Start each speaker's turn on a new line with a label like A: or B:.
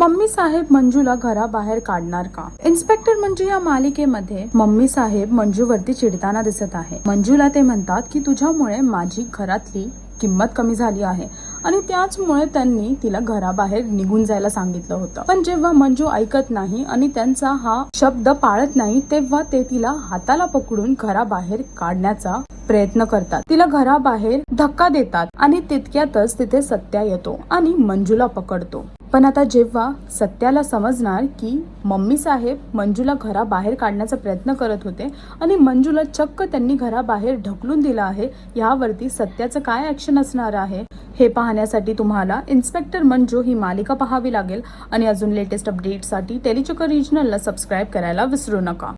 A: Mummy साहेब मंजूला घराबाहेर काढणार का? इन्स्पेक्टर मंजू या मालिकेमध्ये मम्मी साहेब मंजूवरती चिडताना दिसत आहे. मंजूला ते म्हणतात की तुझ्यामुळे माझी घरातली किंमत कमी झाली आहे आणि त्याचमुळे त्यांनी तिला घराबाहेर निघून जायला सांगितलं होतं. पण जेव्हा मंजू ऐकत नाही आणि त्यांचा हा शब्द पाळत नाही तेव्हा ते तिला हाताला पकडून घराबाहेर काढण्याचा प्रयत्न करतात. तिला घराबाहेर धक्का देतात आणि तितक्यातच तिथे सत्या येतो आणि मंजूला पकडतो. पण आता जेव्हा सत्याला समजणार की मम्मी साहेब मंजूला घराबाहेर काढण्याचा प्रयत्न करत होते आणि मंजूला चक्क त्यांनी घराबाहेर ढकलून दिलं आहे, यावरती सत्याचं काय ऍक्शन असणार आहे हे पाहण्यासाठी तुम्हाला इन्स्पेक्टर मंजू ही मालिका पाहावी लागेल. आणि अजून लेटेस्ट अपडेटसाठी टेलीचक्कर रिजनलला सबस्क्राईब करायला विसरू नका.